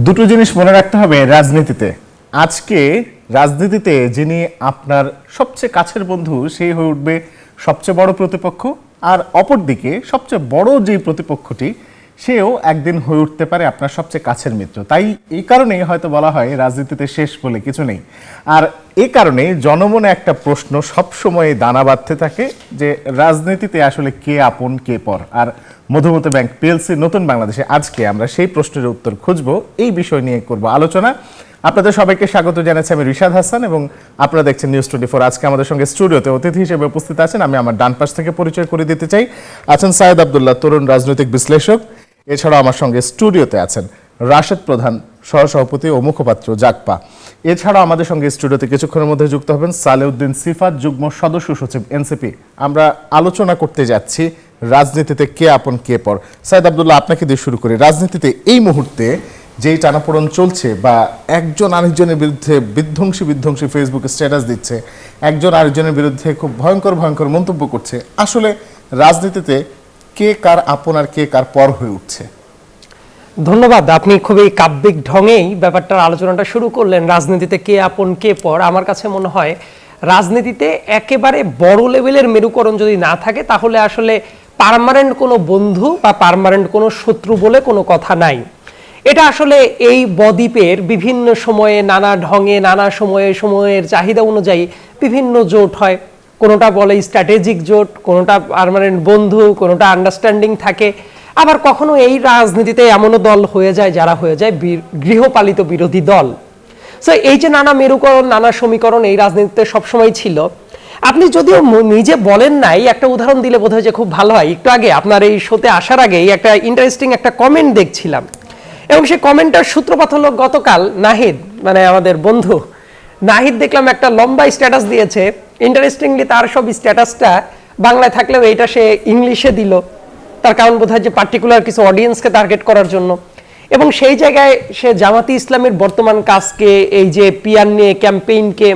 দুটো জিনিস মনে রাখতে হবে রাজনীতিতে। আজকে রাজনীতিতে যিনি আপনার সবচেয়ে কাছের বন্ধু সেই হয়ে উঠবে সবচেয়ে বড় প্রতিপক্ষ, আর অপরদিকে সবচেয়ে বড় যে প্রতিপক্ষটি সেও একদিন হয়ে উঠতে পারে আপনার সবচেয়ে কাছের মিত্র। তাই এই কারণেই হয়তো বলা হয় রাজনীতিতে শেষ বলে কিছু নেই। আর এই কারণে জনমনে একটা প্রশ্ন সবসময় দানা বাঁধতে থাকে যে রাজনীতিতে আসলে কে আপন কে পর। আর মধুমতি ব্যাংক পিএলসি নতুন বাংলাদেশে আজকে আমরা সেই প্রশ্নের উত্তর খুঁজবো, এই বিষয় নিয়ে করব আলোচনা। আপনাদের সবাইকে স্বাগত জানাচ্ছি, আমি রিশাদ হাসান এবং আপনারা দেখছেন নিউজ 24। আজকে আমাদের সঙ্গে স্টুডিওতে অতিথি হিসেবে উপস্থিত আছেন, আমি আমার ডান পাশ থেকে পরিচয় করে দিতে চাই, আছেন সায়েদ আব্দুল্লাহ, তরুণ রাজনৈতিক বিশ্লেষক। এছাড়াও আমার সঙ্গে স্টুডিওতে আছেন রাশেদ প্রধান, সহসভাপতি ও মুখপাত্র জাগপা। এছাড়াও আমাদের সঙ্গে স্টুডিওতে কিছুক্ষণের মধ্যে যুক্ত হবেন সালেউদ্দিন সিফাত, যুগ্ম সদস্য সচিব এনসিপি। আমরা আলোচনা করতে যাচ্ছি রাজনীতিতে কে আপন কে পর। সায়েদ আব্দুল্লাহ, আপনাকে দিয়ে শুরু করি। রাজনীতিতে এই মুহূর্তে যেই টানাপোড়েন চলছে বা একজন আরেকজনের বিরুদ্ধে বিধ্বংসী ফেসবুকে স্ট্যাটাস দিচ্ছে, একজন আরেকজনের বিরুদ্ধে খুব ভয়ঙ্কর মন্তব্য করছে, আসলে রাজনীতিতে কে কার আপন আর কে কার পর হয়ে উঠছে? ধন্যবাদ। আপনি খুবই কাব্যিক ঢঙেই ব্যাপারটার আলোচনাটা শুরু করলেন। রাজনীতিতে কে আপন কে পর। আমার কাছে মনে হয় রাজনীতিতে একেবারে বড় লেভেলের মেরুকরণ যদি না থাকে তাহলে আসলে পার্মানেন্ট কোনো বন্ধু বা পার্মানেন্ট কোনো শত্রু বলে কোনো কথা নাই। এটা আসলে এই বদ্বীপের বিভিন্ন সময়ে নানা ঢঙে নানা সময়ের চাহিদা অনুযায়ী বিভিন্ন জোট হয়। কোনোটা বলে স্ট্র্যাটেজিক জোট, কোনোটা পার্মানেন্ট বন্ধু, কোনোটা আন্ডারস্ট্যান্ডিং থাকে। আবার কখনো এই রাজনীতিতে এমনও দল হয়ে যায় যারা হয়ে যায় গৃহপালিত বিরোধী দল। সো এই যে নানা মেরুকরণ নানা সমীকরণ এই রাজনীতিতে সবসময় ছিল। আপনি যদিও নিজে বলেন নাই, একটা উদাহরণ দিলে বোধহয় যে খুব ভালো হয়। একটু আগে আপনার এই শোতে আসার আগেই একটা ইন্টারেস্টিং একটা কমেন্ট দেখছিলাম, এবং সেই কমেন্টটার সূত্রপাত হলো গতকাল নাহিদ, মানে আমাদের বন্ধু নাহিদ, দেখলাম একটা লম্বা স্ট্যাটাস দিয়েছে। ইন্টারেস্টিংলি তার সব স্ট্যাটাসটা বাংলায় থাকলেও এইটা সে ইংলিশে দিল। তার কারণ বোধহয় যে পার্টিকুলার কিছু অডিয়েন্সকে টার্গেট করার জন্য। এবং সেই জায়গায় সে জামাতি ইসলামের বর্তমান কাজকে, এই যে পিয়ার নিয়ে ক্যাম্পেইনকে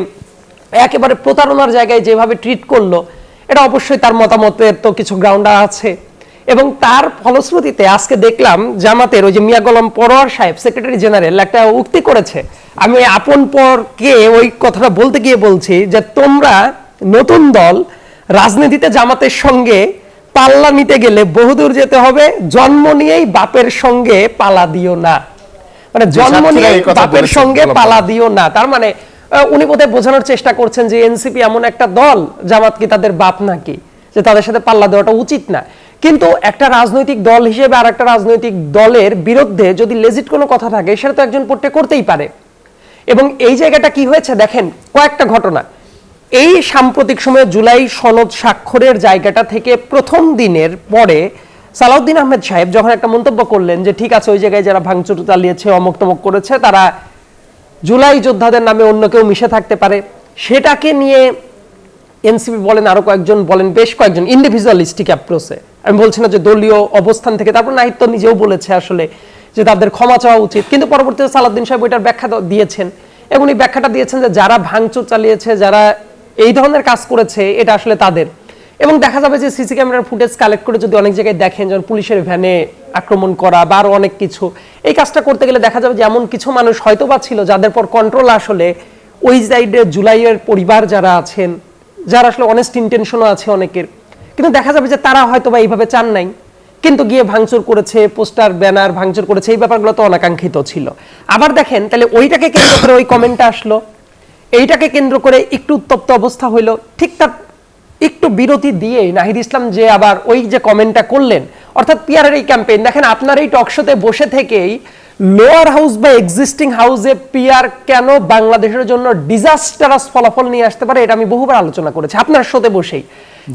একেবারে প্রতারণার জায়গায় যেভাবে ট্রিট করলো, এটা অবশ্যই তার মতামতের তো কিছু গ্রাউন্ড আছে। এবং তার ফলশ্রুতিতে আজকে দেখলাম জামাতের ওই যে মিয়া গোলাম পরোয়ার সাহেব, সেক্রেটারি জেনারেল, একটা উক্তি করেছে। আমি আপন পরকে ওই কথাটা বলতে গিয়ে বলছি যে তোমরা নতুন দল, রাজনীতিতে জামাতের সঙ্গে পাল্লা নিতে গেলে বহুদূর যেতে হবে, জন্ম নিয়েই বাপের সঙ্গে পালা দিও না। মানে জন্ম নিয়েই বাপের সঙ্গে পালা দিও না, তার মানে উনি বোধহয় বোঝানোর চেষ্টা করছেন যে এনসিপি এমন একটা দল, জামাত কি তাদের বাপ নাকি, যে তাদের সাথে পাল্লা দেওয়াটা উচিত না। কিন্তু একটা রাজনৈতিক দল হিসেবে আর একটা রাজনৈতিক দলের বিরুদ্ধে যদি লেজিট কোনো কথা থাকে সেটা তো একজন পড়তে করতেই পারে। এবং এই জায়গাটা কি হয়েছে দেখেন, কয়েকটা ঘটনা এই সাম্প্রতিক সময়ে জুলাই সনদ স্বাক্ষরের জায়গাটা থেকে প্রথম দিনের পরে সালাউদ্দিন আহমেদ সাহেব যখন একটা মন্তব্য করলেন যে ঠিক আছে, ওই জায়গায় যারা ভাঙচুর চালিয়েছে, অমুক তমুক করেছে, তারা জুলাই যোদ্ধাদের নামে অন্য কেউ মিশে থাকতে পারে, সেটাকে নিয়ে এনসিপি বলেন, আরো কয়েকজন বলেন, বেশ কয়েকজন ইন্ডিভিজুয়ালিস্টিক অ্যাপ্রোচে, আমি বলছি না যে দলীয় অবস্থান থেকে। তারপর নাহিদ তো নিজেও বলেছে আসলে যে তাদের ক্ষমা চাওয়া উচিত। কিন্তু পরবর্তীতে সালাউদ্দিন সাহেব ওইটার ব্যাখ্যা দিয়েছেন, এবং এই ব্যাখ্যাটা দিয়েছেন যে যারা ভাঙচুর চালিয়েছে, যারা এই ধরনের কাজ করেছে, এটা আসলে তাদের। এবং দেখা যাবে যে সিসি ক্যামেরার ফুটেজ কালেক্ট করে যদি অনেক জায়গায় দেখেন, যেমন পুলিশের ভ্যানে আক্রমণ করা বা আরো অনেক কিছু, এই কাজটা করতে গেলে দেখা যাবে যে এমন কিছু মানুষ হয়তো বা ছিল যাদের পর কন্ট্রোল আসলে ওই সাইডে জুলাইয়ের পরিবার যারা আছেন, যারা আসলে অনেস্ট ইন্টেনশনও আছে অনেকের, কিন্তু দেখা যাবে যে তারা হয়তো বা এইভাবে চান নাই, কিন্তু গিয়ে ভাঙচুর করেছে, পোস্টার ব্যানার ভাঙচুর করেছে। এই ব্যাপারগুলো তো অনাকাঙ্ক্ষিত ছিল। আবার দেখেন তাহলে ওইটাকে কেন্দ্র করে ওই কমেন্টটা আসলো, এইটাকে কেন্দ্র করে একটু উত্তপ্ত অবস্থা হইলো। ঠিক তার একটু বিরতি দিয়ে নাহিদ ইসলাম যে আবার ওই যে কমেন্টটা করলেন, অর্থাৎ পিয়ারের এই ক্যাম্পেইন, দেখেন আপনার এই টকশোতে বসে থেকেই লোয়ার হাউস বা এক্সিস্টিং হাউসে পিয়ার কেন বাংলাদেশের জন্য ডিজাস্টারাস ফলাফল নিয়ে আসতে পারে, এটা আমি বহুবার আলোচনা করেছি আপনার শোতে বসেই।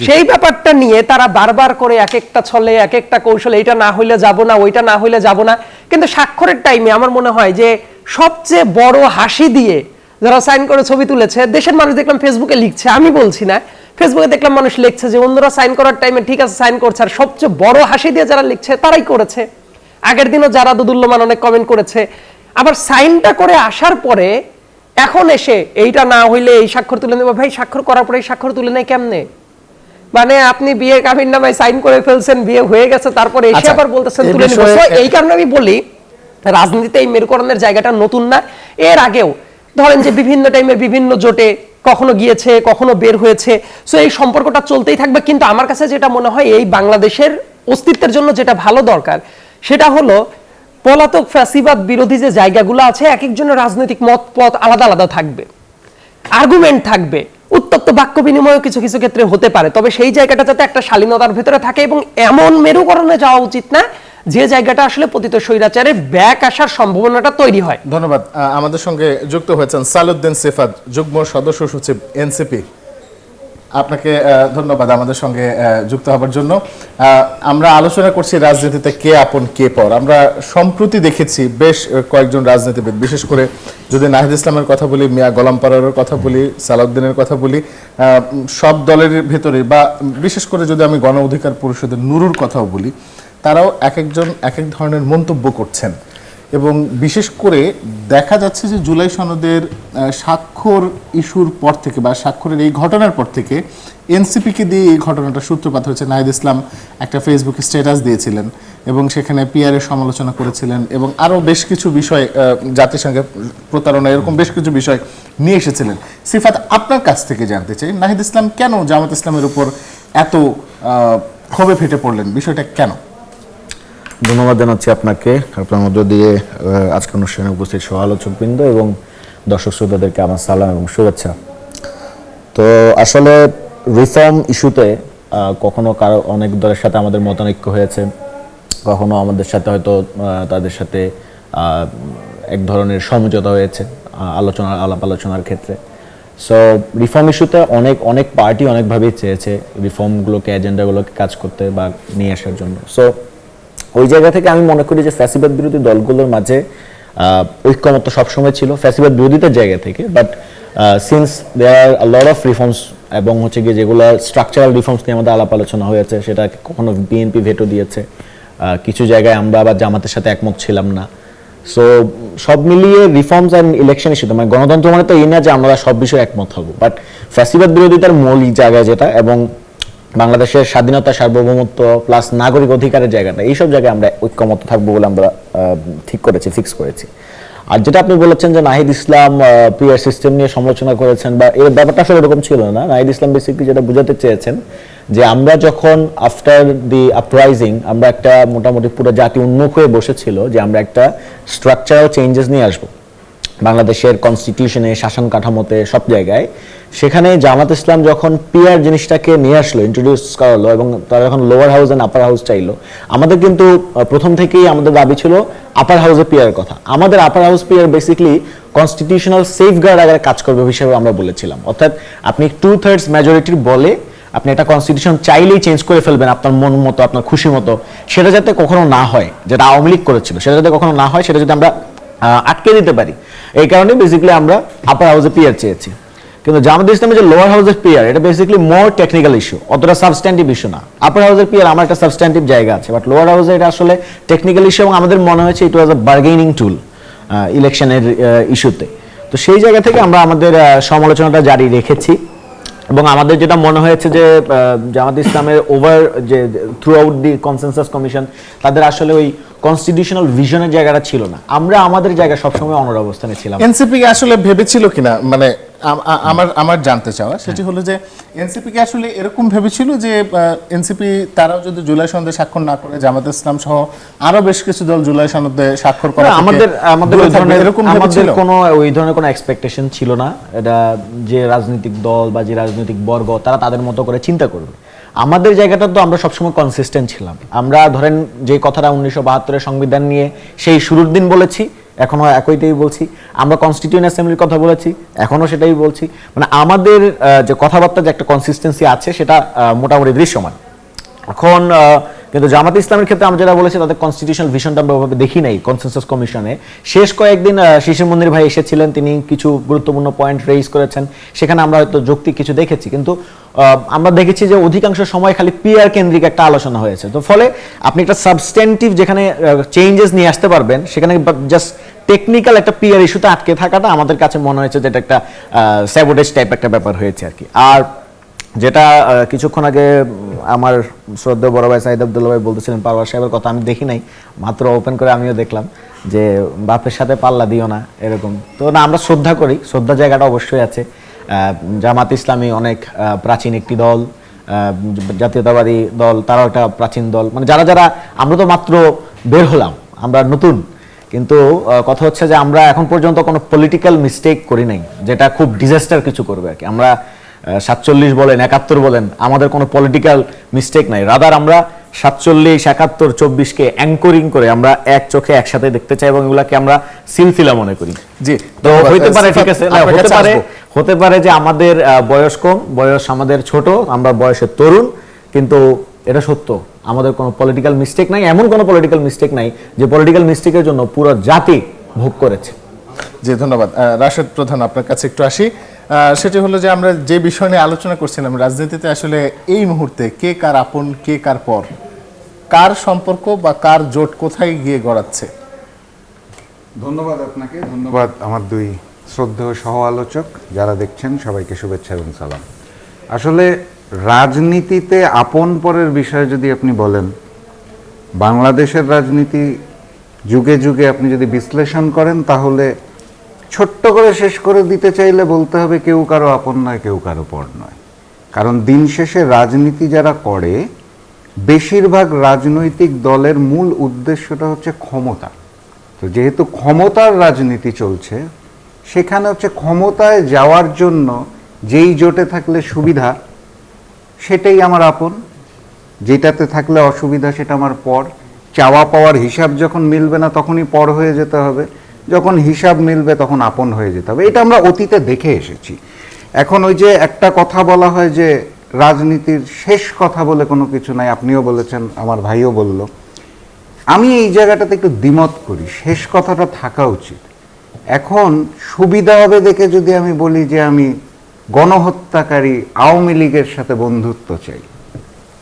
সেই ব্যাপারটা নিয়ে তারা বারবার করে এক একটা ছলে, এক একটা কৌশলে, এটা না হইলে যাব না, ওইটা না হইলে যাব না। কিন্তু স্বাক্ষরের টাইমে আমার মনে হয় যে সবচেয়ে বড় হাসি দিয়ে যারা সাইন করে ছবি তুলেছে, দেশের মানুষ দেখলাম ফেসবুকে লিখছে, আমি বলছি না, ফেসবুকে দেখলাম মানুষ লিখছে যে অন্যরা সাইন করার টাইমে ঠিক আছে সাইন করছে, আর সবচেয়ে বড় হাসি দিয়ে যারা লিখছে তারাই করেছে। আগের দিনও যারা দুদুল্যমান অনেক কমেন্ট করেছে। আবার সাইনটা করে আসার পরে এখন এসে এইটা না হইলে এই স্বাক্ষর তুলে নেবে। ভাই, স্বাক্ষর করার পরে এই স্বাক্ষর তুলে নেয় কেমনে? মানে আপনি বিয়ে কাবিন নামায় সাইন করে ফেলছেন, বিয়ে হয়ে গেছে, তারপরে এসে আবার বলতেছেন তুলে নেব। এই কারণে আমি বলি রাজনীতিতে এই মেরুকরণের জায়গাটা নতুন না, এর আগেও ধরেন যে বিভিন্ন টাইমের বিভিন্ন জোটে কখনো গিয়েছে, কখনো বের হয়েছে। সো এই সম্পর্কটা চলতেই থাকবে। কিন্তু আমার কাছে যেটা মনে হয় এই বাংলাদেশের অস্তিত্বের জন্য যেটা ভালো দরকার সেটা হলো পলাতক ফ্যাসিবাদ বিরোধী যে জায়গাগুলো আছে, এক একজনের রাজনৈতিক মত পথ আলাদা আলাদা থাকবে, আর্গুমেন্ট থাকবে, উত্তপ্ত বাক্য বিনিময় কিছু কিছু ক্ষেত্রে হতে পারে, তবে সেই জায়গাটা যাতে একটা শালীনতার ভেতরে থাকে এবং এমন মেরুকরণে যাওয়া উচিত না যে জায়গাটা আসলে পতিত স্বৈরাচারের ব্যাক আসার সম্ভাবনাটা তৈরি হয়। ধন্যবাদ। আমাদের সঙ্গে যুক্ত হয়েছেন সালাউদ্দিন সিফাত, যুগ্ম সদস্য সচিব এনসিপি। আপনাকে ধন্যবাদ আমাদের সঙ্গে যুক্ত হবার জন্য। আমরা আলোচনা করছি রাজনীতিতে কে আপন কে পর। আমরা সম্প্রতি দেখেছি বেশ কয়েকজন রাজনীতিবিদ, বিশেষ করে যদি নাহিদ ইসলামের কথা বলি, মিয়া গোলাম পরোয়ারের কথা বলি, সালাউদ্দিনের কথা বলি, সব দলের ভেতরে বা বিশেষ করে যদি আমি গণ অধিকার পরিষদের নুরুর কথাও বলি, তারাও এক একজন এক এক ধরনের মন্তব্য করছেন। এবং বিশেষ করে দেখা যাচ্ছে যে জুলাই সনদের স্বাক্ষর ইস্যুর পর থেকে বা স্বাক্ষরের এই ঘটনার পর থেকে এনসিপিকে দিয়ে এই ঘটনাটা সূত্রপাত হয়েছে। নাহিদ ইসলাম একটা ফেসবুকে স্ট্যাটাস দিয়েছিলেন এবং সেখানে পিআরের সমালোচনা করেছিলেন এবং আরও বেশ কিছু বিষয়, জাতিসংঘের প্রতারণা, এরকম বেশ কিছু বিষয় নিয়ে এসেছিলেন। সিফাত, আপনার কাছ থেকে জানতে চাই নাহিদ ইসলাম কেন জামাত ইসলামের উপর এত ক্ষোভে ফেটে পড়লেন, বিষয়টা কেন? ধন্যবাদ জানাচ্ছি আপনাকে, আপনার মধ্য দিয়ে আজকের অনুষ্ঠানে উপস্থিত সহ আলোচকবৃন্দ এবং দর্শক শ্রোতাদেরকে আমার সালাম এবং শুভেচ্ছা। তো আসলে রিফর্ম ইস্যুতে কখনো কারো অনেক দলের সাথে আমাদের মতানৈক্য হয়েছে, কখনো আমাদের সাথে হয়তো তাদের সাথে এক ধরনের সমঝোতা হয়েছে আলাপ আলোচনার ক্ষেত্রে। সো রিফর্ম ইস্যুতে অনেক পার্টি অনেকভাবেই চেয়েছে রিফর্মগুলোকে, এজেন্ডাগুলোকে কাজ করতে বা নিয়ে আসার জন্য। সো ওই জায়গা থেকে আমি মনে করি যে ফ্যাসিবাদ বিরোধী দলগুলোর মাঝে ঐক্যমত্য সবসময় ছিল ফ্যাসিবাদ বিরোধিতার জায়গা থেকে, but since there are lot of reforms এবং হচ্ছে গিয়ে যেগুলো স্ট্রাকচারাল রিফর্মস নিয়ে আমাদের আলাপ আলোচনা হয়েছে, সেটা কখনো বিএনপি ভেটো দিয়েছে, কিছু জায়গায় আমরা আবার জামাতের সাথে একমত ছিলাম না। সো সব মিলিয়ে রিফর্মস অ্যান্ড ইলেকশন ইস্যুতে মানে গণতন্ত্র মানে তো এই না যে আমরা সব বিষয়ে একমত হব, বাট ফ্যাসিবাদ বিরোধিতার মৌলিক জায়গা যেটা এবং বাংলাদেশের স্বাধীনতা, সার্বভৌমত্ব প্লাস নাগরিক অধিকারের জায়গাটা, এইসব জায়গায় আমরা ঐক্যমত থাকবো বলে আমরা ফিক্স করেছি। আর যেটা আপনি বলেছেন যে নাহিদ ইসলাম পিআর সিস্টেম নিয়ে সমালোচনা করেছেন, বা এর ব্যাপারটা আসলে এরকম ছিল না। নাহিদ ইসলাম বেসিক্যালি যেটা বোঝাতে চেয়েছেন যে আমরা যখন আফটার দি আপরাইজিং আমরা একটা মোটামুটি পুরো জাতি উন্মুখ হয়ে বসেছিল যে আমরা একটা স্ট্রাকচারাল চেঞ্জেস নিয়ে আসবো বাংলাদেশের কনস্টিটিউশনে, শাসন কাঠামোতে, সব জায়গায়, সেখানে জামাত ইসলাম যখন পিআর জিনিসটাকে নিয়ে আসলো, ইন্ট্রোডিউস করালো এবং তারা যখন lower house and upper house চাইলো, আমাদের কিন্তু প্রথম থেকেই আমাদের দাবি ছিল আপার হাউসে পিআর কথা। আমাদের আপার house PR basically constitutional safeguard আকারে কাজ করবে হিসেবে আমরা বলেছিলাম। অর্থাৎ আপনি 2/3 মেজরিটির বলে আপনি একটা কনস্টিটিউশন চাইলেই চেঞ্জ করে ফেলবেন আপনার মন মতো, আপনার খুশি মতো, সেটা যাতে কখনো না হয়, যেটা আওয়ামী লীগ করেছিল, সেটা যাতে কখনো না হয়, সেটা যদি আমরা আটকে দিতে পারি, এই কারণে বেসিক্যালি আমরা আপার হাউসে পিআর চেয়েছি। কিন্তু জামাত ইসলামের যে লোয়ার হাউসের পিআর, এটা বেসিক্যালি মোর টেকনিক্যাল ইস্যু, অতটা সাবস্ট্যান্টিভ ইস্যু না। আপার হাউসের পিআর আমার একটা সাবস্ট্যান্টিভ জায়গা আছে, বাট লোয়ার হাউসে এটা আসলে টেকনিক্যাল ইস্যু এবং আমাদের মনে হয়েছে ইট ওয়াজ আ বার্গেনিং টুল ইলেকশনের ইস্যুতে। তো সেই জায়গা থেকে আমরা আমাদের সমালোচনাটা জারি রেখেছি এবং আমাদের যেটা মনে হয়েছে যে জামাত ইসলামের ওভার যে through out the consensus commission, তাদের আসলে ওই কনস্টিটিউশনাল ভিশনের জায়গাটা ছিল না। আমরা আমাদের জায়গা সবসময় অনড় অবস্থানে ছিলাম। এনসিপি আসলে ভেবেছিল কিনা, মানে আমার জানতে চাওয়া সেটি হলো যে এনসিপি কি আসলে এরকম ভেবেছিল যে এনসিপি তারাও যদি জুলাই সনদে স্বাক্ষর না করে জামাত ইসলাম সহ আরো বেশ কিছু দল জুলাই সনদে স্বাক্ষর করে, আমাদের এরকম কোনো ওই ধরনের কোনো এক্সপেকটেশন ছিল না। এটা যে রাজনৈতিক দল বা যে রাজনৈতিক বর্গ তারা তাদের মতো করে চিন্তা করবে। আমাদের জায়গাটা তো আমরা সবসময় কনসিস্টেন্ট ছিলাম। আমরা ধরেন যে কথাটা 1972-এর সংবিধান নিয়ে সেই শুরুর দিন বলেছি, এখনো একইটাই বলছি। আমরা কনস্টিটিউয়েন্ট অ্যাসেম্বলির কথা বলেছি, এখনো সেটাই বলছি। মানে আমাদের যে কথাবার্তা যে একটা কনসিস্টেন্সি আছে, সেটা মোটামুটি দৃশ্যমান। এখন কিন্তু জামাত ইসলামের ক্ষেত্রে আমরা যেটা বলেছি, তাদের কনস্টিটিউশনাল ভিশনটা আমরা ওভাবে দেখি নাই কনসেনসাস কমিশনে। শেষ কয়েকদিন শিশির মন্দির ভাই এসেছিলেন, তিনি কিছু গুরুত্বপূর্ণ পয়েন্ট রেইজ করেছেন, সেখানে আমরা হয়তো যৌক্তিক কিছু দেখেছি, কিন্তু আমরা দেখেছি যে অধিকাংশ সময় খালি পিআর কেন্দ্রিক একটা আলোচনা হয়েছে। তো ফলে আপনি একটা সাবস্ট্যান্টিভ যেখানে চেঞ্জেস নিয়ে আসতে পারবেন, সেখানে জাস্ট টেকনিক্যাল একটা পিআর ইস্যুতে আটকে থাকাটা আমাদের কাছে মনে হয়েছে যে এটা একটা স্যাবোটেজ টাইপ একটা ব্যাপার হয়েছে আর কি। আর যেটা কিছুক্ষণ আগে আমার শ্রদ্ধেয় বড় ভাই সাইদ আব্দুল্লাহ ভাই বলতেছিলেন পারওয়ার সাহেবের কথা, আমি দেখি নাই, মাত্র ওপেন করে আমিও দেখলাম। যে বাপের সাথে পাল্লা দিও না এরকম। তো না, আমরা শ্রদ্ধা করি, শ্রদ্ধা জায়গাটা অবশ্যই আছে। জামাত ইসলামী অনেক প্রাচীন একটি দল, জাতীয়তাবাদী দল তারাও একটা প্রাচীন দল, মানে যারা যারা, আমরা তো মাত্র বের হলাম, আমরা নতুন, কিন্তু কথা হচ্ছে যে আমরা এখন পর্যন্ত কোনো পলিটিক্যাল মিস্টেক করি নাই যেটা খুব ডিজাস্টার কিছু করবে আর কি। আমরা 47 বলেন 71 বলেন, আমাদের কোনো পলিটিক্যাল মিস্টেক নাই, রাদার আমরা 47, 71, 24-কে অ্যাঙ্করিং করে আমরা এক চোখে একসাথে দেখতে চাই এবং এগুলাকে আমরা সিলসিলা মনে করি। জি, তো হইতে পারে, ঠিক আছে, আপনার কাছে আসবো। হতে পারে যে আমাদের বয়স কম, বয়স আমাদের ছোট, আমরা বয়সে তরুণ, কিন্তু এটা সত্য আমাদের কোনো পলিটিক্যাল মিস্টেক নাই, এমন কোনো পলিটিক্যাল মিস্টেক নাই যে পলিটিক্যাল মিস্টেকের জন্য পুরো জাতি ভোগ করেছে। জি, ধন্যবাদ। রাশেদ প্রধান, আপনার কাছে একটু আসি। সেটি হলো যে আমরা যে বিষয় নিয়ে আলোচনা করছিলাম, রাজনীতিতে আসলে এই মুহূর্তে কে কার আপন, কে কার পর, কার সম্পর্ক বা কার জোট কোথায় গিয়ে গড়াচ্ছে? ধন্যবাদ আপনাকে, ধন্যবাদ আমার দুই শ্রদ্ধেয় সহ আলোচক, যারা দেখছেন সবাইকে শুভেচ্ছা এবং সালাম। আসলে রাজনীতিতে আপন পরের বিষয়ে যদি আপনি বলেন, বাংলাদেশের রাজনীতি যুগে যুগে আপনি যদি বিশ্লেষণ করেন, তাহলে ছোট্ট করে শেষ করে দিতে চাইলে বলতে হবে কেউ কারো আপন নয়, কেউ কারো পর নয়। কারণ দিন শেষে রাজনীতি যারা করে, বেশিরভাগ রাজনৈতিক দলের মূল উদ্দেশ্যটা হচ্ছে ক্ষমতা। তো যেহেতু ক্ষমতার রাজনীতি চলছে, সেখানে হচ্ছে ক্ষমতায় যাওয়ার জন্য যেই জোটে থাকলে সুবিধা সেটাই আমার আপন, যেটাতে থাকলে অসুবিধা সেটা আমার পর। চাওয়া পাওয়ার হিসাব যখন মিলবে না তখনই পর হয়ে যেতে হবে, যখন হিসাব মিলবে তখন আপন হয়ে যেতে হবে। এটা আমরা অতীতে দেখে এসেছি। এখন ওই যে একটা কথা বলা হয় যে রাজনীতির শেষ কথা বলে কোনো কিছু নাই, আপনিও বলেছেন, আমার ভাইও বলল, আমি এই জায়গাটাতে একটু দ্বিমত করি, শেষ কথাটা থাকা উচিত। এখন সুবিধা হবে দেখে যদি আমি বলি যে আমি গণহত্যাকারী আওয়ামী লীগের সাথে বন্ধুত্ব চাই,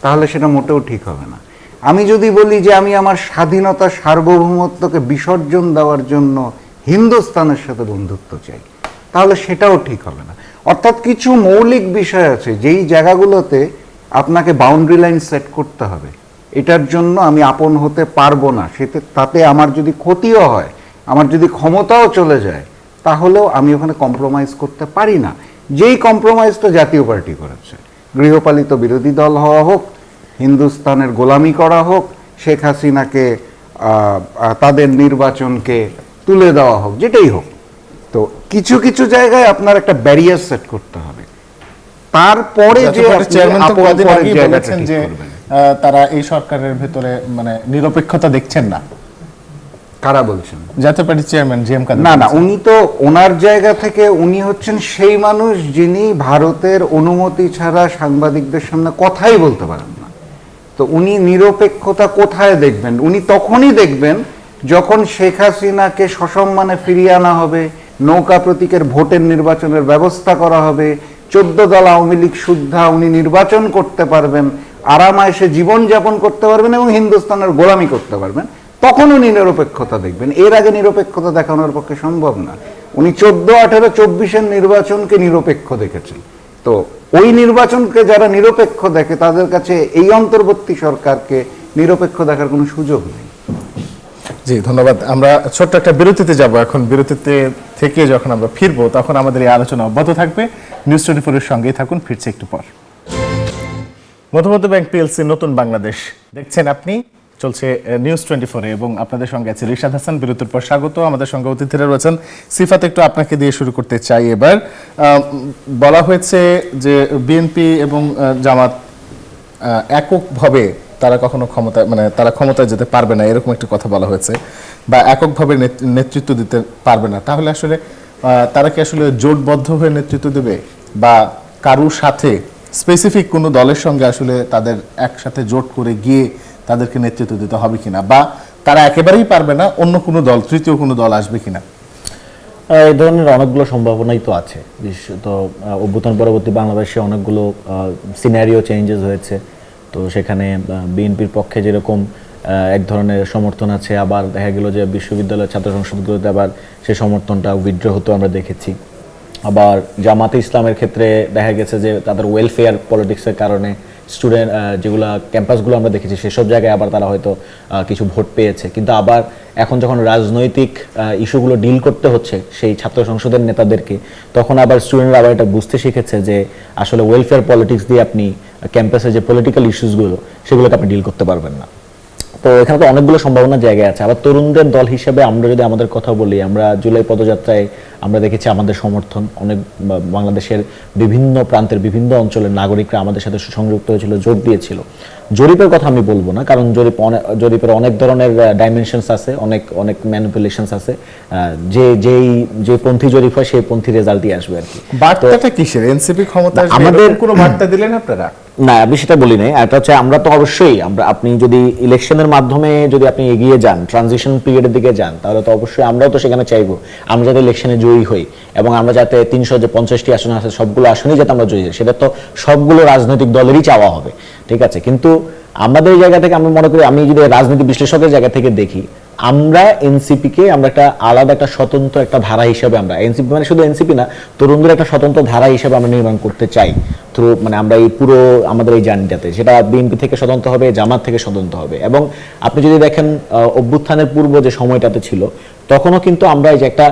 তাহলে সেটা মোটেও ঠিক হবে না। আমি যদি বলি যে আমি আমার স্বাধীনতা সার্বভৌমত্বকে বিসর্জন দেওয়ার জন্য হিন্দুস্তানের সাথে বন্ধুত্ব চাই, তাহলে সেটাও ঠিক হবে না। অর্থাৎ কিছু মৌলিক বিষয় আছে যেই জায়গাগুলোতে আপনাকে বাউন্ডারি লাইন সেট করতে হবে। এটার জন্য আমি আপন হতে পারবো না, তাতে আমার যদি ক্ষতিও হয়, আমার যদি ক্ষমতাও চলে যায়, তাহলেও আমি ওখানে কম্প্রোমাইজ করতে পারি না। যেই কম্প্রোমাইজটা জাতীয় পার্টি করেছে, গৃহপালিত বিরোধী দল হওয়া হোক, হিন্দুস্তানের গোলামি করা হোক, শেখ হাসিনাকে তাদের নির্বাচনকে তুলে দেওয়া হোক, যেটাই হোক, তো কিছু কিছু জায়গায় আপনার একটা ব্যারিয়ার সেট করতে হবে। তারপরে যে চেয়ারম্যান তো কয়েকদিন আগেই জায়গাটা বলেছেন ঠিক যে করবেন। তারা এই সরকারের ভেতরে মানে নিরপেক্ষতা দেখছেন না। কারা বলছেন? জাতীয় পার্টির চেয়ারম্যান জি এম কাদের। না না, উনি তো ওনার জায়গা থেকে উনি হচ্ছেন সেই মানুষ যিনি ভারতের অনুমতি ছাড়া সাংবাদিকদের সামনে কথাই বলতে পারেন না। তো উনি নিরপেক্ষতা কোথায় দেখবেন? উনি তখনই দেখবেন যখন শেখ হাসিনাকে সসম্মানে ফিরিয়ে আনা হবে, নৌকা প্রতীকের ভোটের নির্বাচনের ব্যবস্থা করা হবে, 14 দল আওয়ামী লীগ সুদ্ধা উনি নির্বাচন করতে পারবেন, আরামায়েশে জীবনযাপন করতে পারবেন এবং হিন্দুস্তানের গোলামি করতে পারবেন, তখন উনি নিরপেক্ষতা দেখবেন। এর আগে নিরপেক্ষতা দেখানোর পক্ষে সম্ভব না। উনি 14, 18, 24-এর নির্বাচনকে নিরপেক্ষ দেখেছেন। তো ওই নির্বাচনকে যারা নিরপেক্ষ দেখে, তাদের কাছে এই অন্তর্বর্তী সরকারকে নিরপেক্ষ দেখার কোনো সুযোগ নেই। জি, ধন্যবাদ। আমরা ছোট্ট একটা বিরতিতে যাব। এখন বিরতিতে থেকে যখন আমরা ফিরবো, তখন আমাদের এই আলোচনা অব্যাহত থাকবে। নিউজ 24-এর সঙ্গেই থাকুন, ফিরছে একটু পর। মধ্যমধ্য ব্যাংক পিএলসি নতুন বাংলাদেশ দেখছেন আপনি, চলছে নিউজ 24-এ এবং আপনাদের সঙ্গে আছে রিশাদ হাসান। বিরতির পর স্বাগত। আমাদের সঙ্গে অতিথিরা রয়েছেন। সিফাত, একটু আপনাকে দিয়ে শুরু করতে চাই। এবার বলা হয়েছে যে বিএনপি এবং জামাত এককভাবে তারা কখনো তারা ক্ষমতায় যেতে পারবে না, এরকম একটা কথা বলা হয়েছে, বা এককভাবে নেতৃত্ব দিতে পারবে না। তাহলে আসলে তারা কি আসলে জোটবদ্ধ হয়ে নেতৃত্ব দেবে, বা কারুর সাথে স্পেসিফিক কোনো দলের সঙ্গে আসলে তাদের একসাথে জোট করে গিয়ে তাদেরকে নেতৃত্ব দিতে হবে কিনা, বা তারা একেবারেই পারবে না, অন্য কোনো দল, তৃতীয় কোনো দল আসবে কিনা? এই ধরনের অনেকগুলো সম্ভাবনাই তো আছে। বিশেষত অভ্যুত্থান পরবর্তী বাংলাদেশে অনেকগুলো সিনারিও চেঞ্জেস হয়েছে। তো সেখানে বিএনপির পক্ষে যেরকম এক ধরনের সমর্থন আছে, আবার দেখা গেল যে বিশ্ববিদ্যালয়ের ছাত্র সংসদগুলোতে আবার সেই সমর্থনটা উইথড্র হতো আমরা দেখেছি। আবার জামাতে ইসলামের ক্ষেত্রে দেখা গেছে যে তাদের ওয়েলফেয়ার পলিটিক্সের কারণে স্টুডেন্ট যেগুলো ক্যাম্পাসগুলো আমরা দেখেছি সেসব জায়গায় আবার তারা হয়তো কিছু ভোট পেয়েছে, কিন্তু আবার এখন যখন রাজনৈতিক ইস্যুগুলো ডিল করতে হচ্ছে সেই ছাত্র সংসদের নেতাদেরকে, তখন আবার স্টুডেন্টরা আবার এটা বুঝতে শিখেছে যে আসলে ওয়েলফেয়ার পলিটিক্স দিয়ে আপনি ক্যাম্পাসে যে পলিটিক্যাল ইস্যুসগুলো সেগুলোকে আপনি ডিল করতে পারবেন না। তো এখানে তো অনেকগুলো সম্ভাবনার জায়গা আছে। আবার তরুণদের দল হিসেবে আমরা যদি আমাদের কথা বলি, আমরা জুলাই পদযাত্রায় আমরা দেখেছি আমাদের সমর্থন অনেক বাংলাদেশের বিভিন্ন প্রান্তের বিভিন্ন অঞ্চলের নাগরিকরা আমাদের সাথে সংযুক্ত হয়েছিল, যোগ দিয়েছিল। জরিপের কথা আমি বলবো না, কারণ জরিপের অনেক ধরনের ডাইমেনশনস আছে, অনেক অনেক ম্যানিপুলেশনস আছে। যে পন্থী জরিপ হয় সেই পন্থী রেজাল্টই আসবে আর কি। বার্তাটা কিসের? এনসিপি ক্ষমতা আসবে আমাদের এরকম কোনো বার্তা দিলেন আপনারা? না, আমি সেটা বলি নাই। এটা হচ্ছে আমরা তো অবশ্যই আপনি যদি ইলেকশনের মাধ্যমে যদি আপনি এগিয়ে যান, ট্রানজিশন পিরিয়ডের দিকে যান, তাহলে তো অবশ্যই আমরাও তো সেখানে চাইবো আমরা যাতে ইলেকশনে জয়ী হই এবং আমরা যাতে 350টি আসন আছে সবগুলো আসনই যাতে আমরা জয়ী হই, সেটা তো সবগুলো রাজনৈতিক দলেরই চাওয়া হবে, ঠিক আছে। কিন্তু আমাদের জায়গা থেকে আমি মনে করি, আমি যদি রাজনীতি বিশ্লেষকের জায়গা থেকে দেখি, আমরা এনসিপিকে আমরা একটা আলাদা একটা স্বতন্ত্র একটা ধারা হিসেবে, আমরা এনসিপি মানে শুধু এনসিপি না, তরুণদের একটা স্বতন্ত্র ধারা হিসেবে আমরা নির্মাণ করতে চাই থ্রু মানে আমরা এই পুরো আমাদের এই জার্নিটাতে, সেটা বিএনপি থেকে স্বতন্ত্র হবে, জামাত থেকে স্বতন্ত্র হবে। এবং আপনি যদি দেখেন অভ্যুত্থানের পূর্ব যে সময়টাতে ছিল, তখনও কিন্তু আমরা এই যে একটা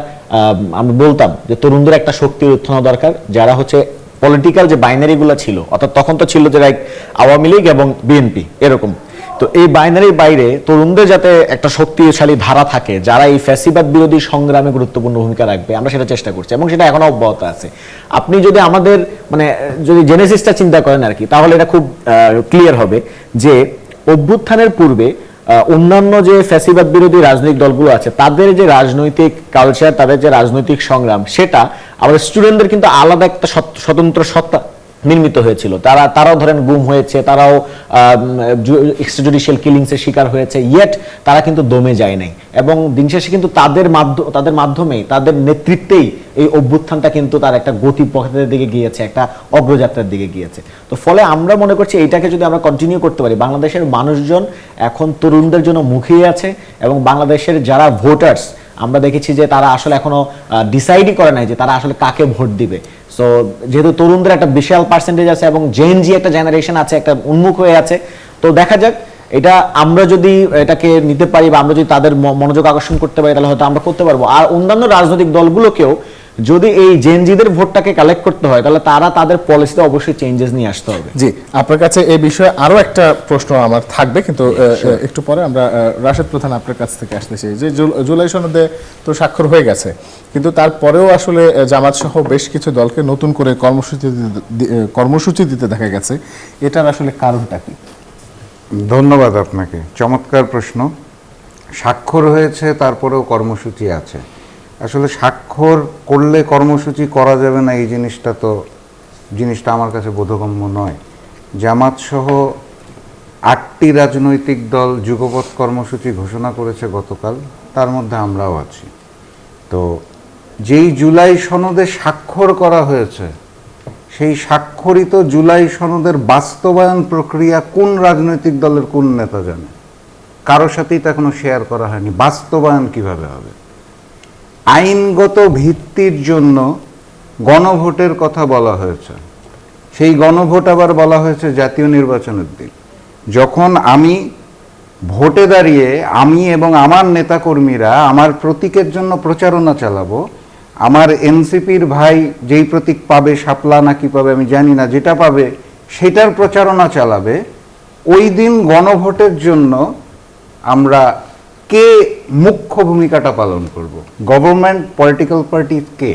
আমরা বলতাম যে তরুণদের একটা শক্তির উত্থান দরকার, যারা হচ্ছে পলিটিক্যাল যে বাইনারিগুলো ছিল, অর্থাৎ তখন তো ছিল যে লাইক আওয়ামী লীগ এবং বিএনপি এরকম, তো এই বাইনারির বাইরে তরুণদের যাতে একটা শক্তিশালী ধারা থাকে যারা এই ফ্যাসিবাদ বিরোধী সংগ্রামে গুরুত্বপূর্ণ ভূমিকা রাখবে, আমরা সেটা চেষ্টা করছি এবং সেটা এখনো অব্যাহত আছে। আপনি যদি আমাদের মানে যদি জেনেসিসটা চিন্তা করেন আর কি, তাহলে এটা খুব ক্লিয়ার হবে যে অভ্যুত্থানের পূর্বে অন্যান্য যে ফ্যাসিবাদ বিরোধী রাজনৈতিক দলগুলো আছে তাদের যে রাজনৈতিক কালচার, তাদের যে রাজনৈতিক সংগ্রাম, সেটা আমাদের স্টুডেন্টদের কিন্তু আলাদা একটা স্বতন্ত্র সত্তা নির্মিত হয়েছিল। তারাও ধরেন গুম হয়েছে, তারাও এক্সট্রাজুডিশিয়াল কিলিংসের শিকার হয়েছে, ইয়েট তারা কিন্তু দমে যায় নাই এবং দিন শেষে কিন্তু তাদের মাধ্যমেই, তাদের নেতৃত্বেই এই অভ্যুত্থানটা কিন্তু তার একটা গতি পথের দিকে গিয়েছে, একটা অগ্রযাত্রার দিকে গিয়েছে। তো ফলে আমরা মনে করছি এইটাকে যদি আমরা কন্টিনিউ করতে পারি, বাংলাদেশের মানুষজন এখন তরুণদের জন্য মুখিয়ে আছে এবং বাংলাদেশের যারা ভোটার্স আমরা দেখেছি যে তারা আসলে এখনো ডিসাইডই করে নাই যে তারা আসলে কাকে ভোট দিবে। সো যেহেতু তরুণদের একটা বিশাল পার্সেন্টেজ আছে এবং জেনজি একটা জেনারেশন আছে, একটা উন্মুখ হয়ে আছে, তো দেখা যাক এটা আমরা যদি এটাকে নিতে পারি বা আমরা যদি তাদের মনোযোগ আকর্ষণ করতে পারি, তাহলে হয়তো আমরা করতে পারবো। আর অন্যান্য রাজনৈতিক দলগুলোকেও যদি এই জেনজিদের ভোটটাকে কালেক্ট করতে হয়, তাহলে তারা তাদের পলিসিতে অবশ্যই চেঞ্জেস নিয়ে আসতে হবে। জি, আপনার কাছে এই বিষয়ে আরো একটা প্রশ্ন আমার থাকবে, কিন্তু একটু পরে আমরা রাশেদ প্রধান আপনার কাছ থেকে আসতেছি যে জুলাই সনদে তো স্বাক্ষর হয়ে গেছে, কিন্তু তারপরেও আসলে জামাত সহ বেশ কিছু দলকে নতুন করে কর্মসূচি দিতে দেখা গেছে, এটার আসলে কারণটা কি? ধন্যবাদ আপনাকে, চমৎকার প্রশ্ন। স্বাক্ষর হয়েছে তারপরেও কর্মসূচি আছে। আসলে স্বাক্ষর করলে কর্মসূচি করা যাবে না এই জিনিসটা আমার কাছে বোধগম্য নয়। জামাত সহ 8টি রাজনৈতিক দল যুগপৎ কর্মসূচি ঘোষণা করেছে গতকাল, তার মধ্যে আমরাও আছি। তো যেই জুলাই সনদে স্বাক্ষর করা হয়েছে, সেই স্বাক্ষরিত জুলাই সনদের বাস্তবায়ন প্রক্রিয়া কোন রাজনৈতিক দলের কোন নেতা জানে? কারোর সাথেই তো এখনো শেয়ার করা হয়নি। বাস্তবায়ন কিভাবে হবে? আইনগত ভিত্তির জন্য গণভোটের কথা বলা হয়েছে, সেই গণভোট আবার বলা হয়েছে জাতীয় নির্বাচনের দিন। যখন আমি ভোটে দাঁড়িয়ে আমি এবং আমার নেতাকর্মীরা আমার প্রতীকের জন্য প্রচারণা চালাবো, আমার এনসিপির ভাই যেই প্রতীক পাবে, শাপলা না কি পাবে আমি জানি না, যেটা পাবে সেটার প্রচারণা চালাবে, ওই দিন গণভোটের জন্য আমরা কে মুখ্য ভূমিকাটা পালন করব? গভর্নমেন্ট, পলিটিক্যাল পার্টি কে?